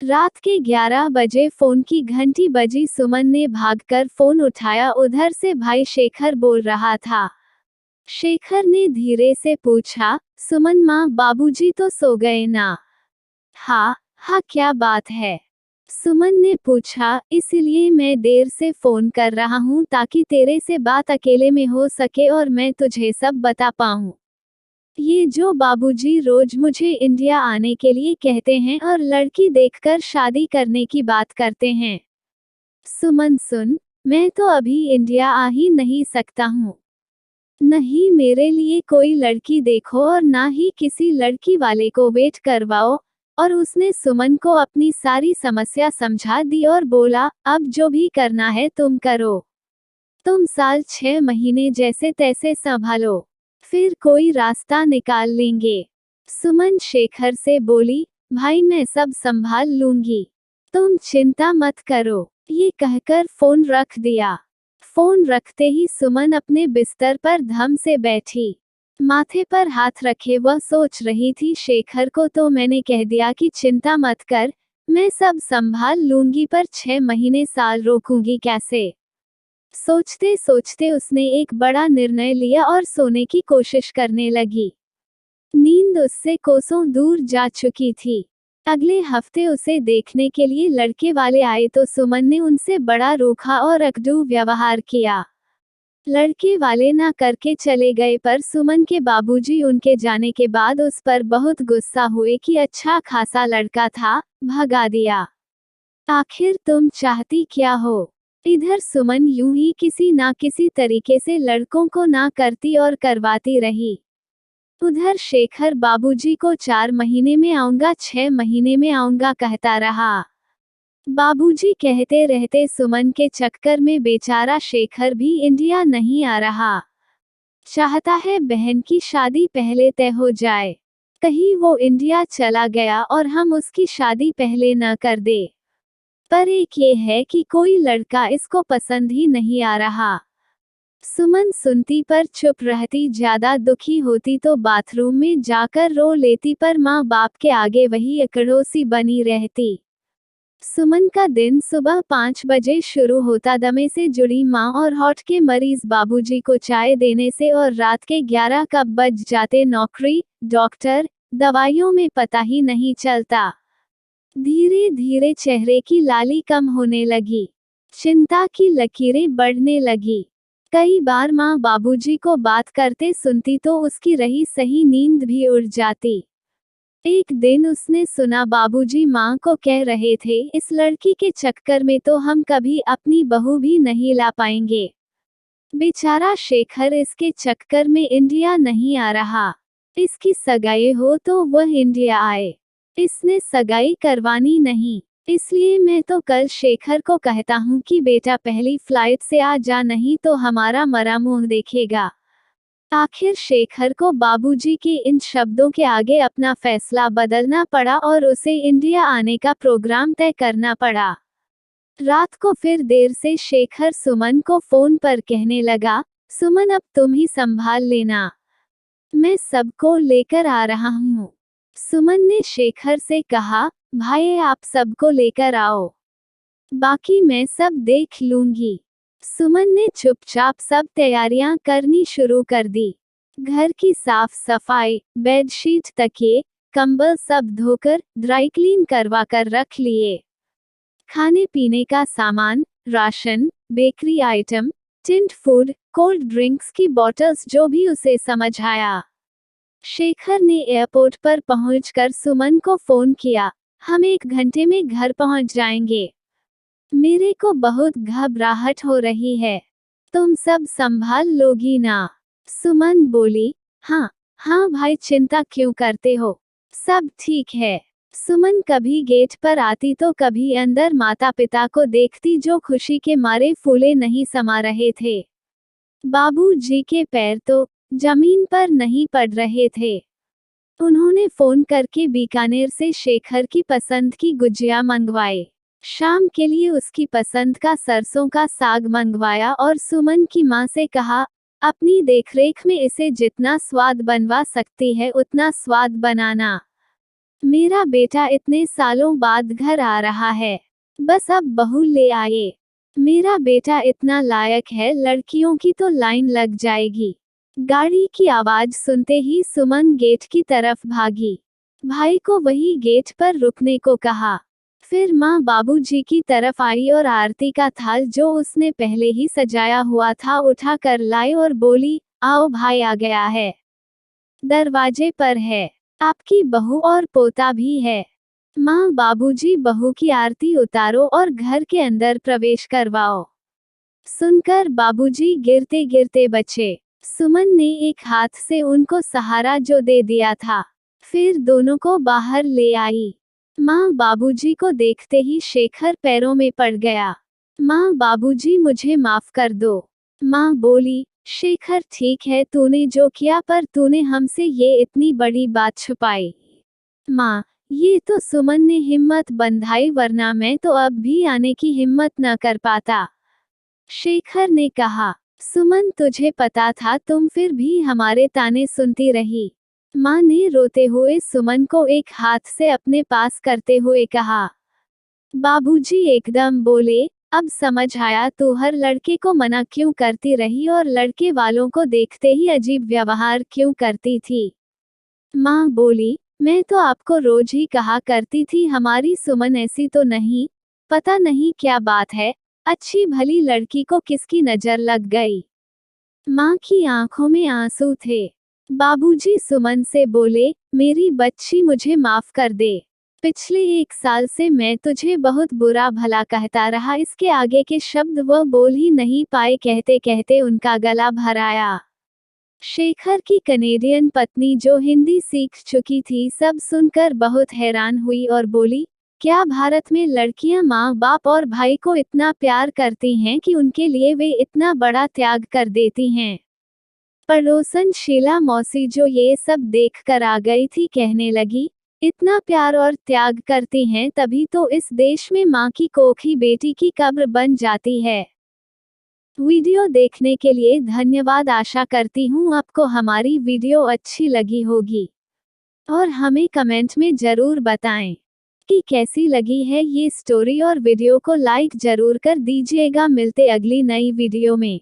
रात के 11 बजे फोन की घंटी बजी। सुमन ने भागकर फोन उठाया। उधर से भाई शेखर बोल रहा था। शेखर ने धीरे से पूछा, सुमन माँ बाबूजी तो सो गए ना? हाँ हाँ, क्या बात है? सुमन ने पूछा, इसलिए मैं देर से फोन कर रहा हूँ ताकि तेरे से बात अकेले में हो सके और मैं तुझे सब बता पाऊँ। ये जो बाबूजी रोज मुझे इंडिया आने के लिए कहते हैं और लड़की देखकर शादी करने की बात करते हैं। सुमन सुन, मैं तो अभी इंडिया आ ही नहीं सकता हूँ। नहीं मेरे लिए कोई लड़की देखो और ना ही किसी लड़की वाले को वेट करवाओ। और उसने सुमन को अपनी सारी समस्या समझा दी और बोला, अब जो भी करना है तुम करो। तुम साल 6 महीने जैसे तैसे संभालो, फिर कोई रास्ता निकाल लेंगे। सुमन शेखर से बोली, भाई मैं सब संभाल लूंगी, तुम चिंता मत करो। ये कहकर फोन रख दिया। फोन रखते ही सुमन अपने बिस्तर पर धम से बैठी। माथे पर हाथ रखे वह सोच रही थी, शेखर को तो मैंने कह दिया कि चिंता मत कर, मैं सब संभाल लूंगी, पर 6 महीने साल रोकूंगी कैसे? सोचते सोचते उसने एक बड़ा निर्णय लिया और सोने की कोशिश करने लगी। नींद उससे कोसों दूर जा चुकी थी। अगले हफ्ते उसे देखने के लिए लड़के वाले आए तो सुमन ने उनसे बड़ा रूखा और अकड़ू व्यवहार किया। लड़के वाले ना करके चले गए, पर सुमन के बाबूजी उनके जाने के बाद उस पर बहुत गुस्सा हुए कि अच्छा खासा लड़का था, भगा दिया। आखिर तुम चाहती क्या हो? इधर सुमन यूं ही किसी ना किसी तरीके से लड़कों को ना करती और करवाती रही। उधर शेखर बाबूजी को 4 महीने में आऊंगा, 6 महीने में आऊंगा कहता रहा। बाबूजी कहते रहते सुमन के चक्कर में बेचारा शेखर भी इंडिया नहीं आ रहा। चाहता है बहन की शादी पहले तय हो जाए, कहीं वो इंडिया चला गया और हम उसकी शादी पहले न कर दे। पर एक ये है कि कोई लड़का इसको पसंद ही नहीं आ रहा। सुमन सुनती पर चुप रहती, ज्यादा दुखी होती तो बाथरूम में जाकर रो लेती, पर माँ बाप के आगे वही अकड़ोसी बनी रहती। सुमन का दिन सुबह 5 बजे शुरू होता, दमे से जुड़ी माँ और हार्ट के मरीज बाबूजी को चाय देने से, और रात के 11 कब बज जाते नौकरी, डॉक्टर, दवाइयों में पता ही नहीं चलता। धीरे धीरे चेहरे की लाली कम होने लगी, चिंता की लकीरें बढ़ने लगी। कई बार माँ बाबूजी को बात करते सुनती तो उसकी रही सही नींद भी उड़ जाती। एक दिन उसने सुना बाबूजी माँ को कह रहे थे, इस लड़की के चक्कर में तो हम कभी अपनी बहू भी नहीं ला पाएंगे। बेचारा शेखर इसके चक्कर में इंडिया नहीं आ रहा। इसकी सगाई हो तो वह इंडिया आए। इसने सगाई करवानी नहीं, इसलिए मैं तो कल शेखर को कहता हूँ कि बेटा पहली फ्लाइट से आ जा, नहीं तो हमारा मरा मुंह देखेगा। आखिर शेखर को बाबूजी के इन शब्दों के आगे अपना फैसला बदलना पड़ा और उसे इंडिया आने का प्रोग्राम तय करना पड़ा। रात को फिर देर से शेखर सुमन को फोन पर कहने लगा, सुमन अब तुम ही संभाल लेना, मैं सबको लेकर आ रहा हूँ। सुमन ने शेखर से कहा, भाई आप सबको लेकर आओ, बाकी मैं सब देख लूंगी। सुमन ने चुपचाप सब तैयारियां करनी शुरू कर दी। घर की साफ सफाई, बेडशीट, तकिए, कंबल सब धोकर ड्राई क्लीन करवा कर रख लिए। खाने पीने का सामान, ration, bakery item, tinned food, cold drinks की बॉटल्स, जो भी उसे समझ आया। शेखर ने एयरपोर्ट पर पहुंचकर सुमन को फोन किया, हम 1 घंटे में घर पहुंच जाएंगे। मेरे को बहुत घबराहट हो रही है, तुम सब संभाल लोगी ना? सुमन बोली, हाँ हाँ भाई, चिंता क्यों करते हो, सब ठीक है। सुमन कभी गेट पर आती तो कभी अंदर माता पिता को देखती, जो खुशी के मारे फूले नहीं समा रहे थे। बाबूजी के पैर तो जमीन पर नहीं पड़ रहे थे। उन्होंने फोन करके बीकानेर से शेखर की पसंद की गुजिया मंगवाए। शाम के लिए उसकी पसंद का सरसों का साग मंगवाया और सुमन की माँ से कहा, अपनी देखरेख में इसे जितना स्वाद बनवा सकती है उतना स्वाद बनाना। मेरा बेटा इतने सालों बाद घर आ रहा है, बस अब बहू ले आए। मेरा बेटा इतना लायक है, लड़कियों की तो लाइन लग जाएगी। गाड़ी की आवाज सुनते ही सुमन गेट की तरफ भागी। भाई को वही गेट पर रुकने को कहा। फिर माँ बाबूजी की तरफ आई और आरती का थाल जो उसने पहले ही सजाया हुआ था उठा कर लाई और बोली, आओ भाई आ गया है। दरवाजे पर है, आपकी बहू और पोता भी है। माँ बाबूजी बहू की आरती उतारो और घर के अंदर प्रवेश करवाओ। सुनकर बाबूजी गिरते गिरते बचे। सुमन ने एक हाथ से उनको सहारा जो दे दिया था, फिर दोनों को बाहर ले आई। माँ बाबूजी को देखते ही शेखर पैरों में पड़ गया। माँ बाबूजी मुझे माफ कर दो। माँ बोली, शेखर ठीक है तूने जो किया, पर तूने हमसे ये इतनी बड़ी बात छुपाई। माँ, ये तो सुमन ने हिम्मत बंधाई, वरना मैं तो अब भी आने की हिम्मत न कर पाता। शेखर ने कहा, सुमन तुझे पता था, तुम फिर भी हमारे ताने सुनती रही। माँ ने रोते हुए सुमन को एक हाथ से अपने पास करते हुए कहा। बाबूजी एकदम बोले, अब समझ आया तू हर लड़के को मना क्यों करती रही और लड़के वालों को देखते ही अजीब व्यवहार क्यों करती थी। माँ बोली, मैं तो आपको रोज ही कहा करती थी हमारी सुमन ऐसी तो नहीं, पता नहीं क्या बात है, अच्छी भली लड़की को किसकी नजर लग गई। माँ की आंखों में आंसू थे। बाबूजी सुमन से बोले, मेरी बच्ची मुझे माफ कर दे। पिछले 1 साल से मैं तुझे बहुत बुरा भला कहता रहा, इसके आगे के शब्द वह बोल ही नहीं पाए। कहते कहते उनका गला भर आया। शेखर की कनेडियन पत्नी जो हिंदी सीख चुकी थी सब सुनकर बहुत हैरान हुई और बोली, क्या भारत में लड़कियां माँ बाप और भाई को इतना प्यार करती हैं कि उनके लिए वे इतना बड़ा त्याग कर देती हैं। पड़ोसन शीला मौसी जो ये सब देख कर आ गई थी कहने लगी, इतना प्यार और त्याग करती हैं तभी तो इस देश में माँ की कोख ही बेटी की कब्र बन जाती है। वीडियो देखने के लिए धन्यवाद। आशा करती हूँ आपको हमारी वीडियो अच्छी लगी होगी और हमें कमेंट में जरूर बताएं कि कैसी लगी है ये स्टोरी और वीडियो को लाइक जरूर कर दीजिएगा। मिलते अगली नई वीडियो में।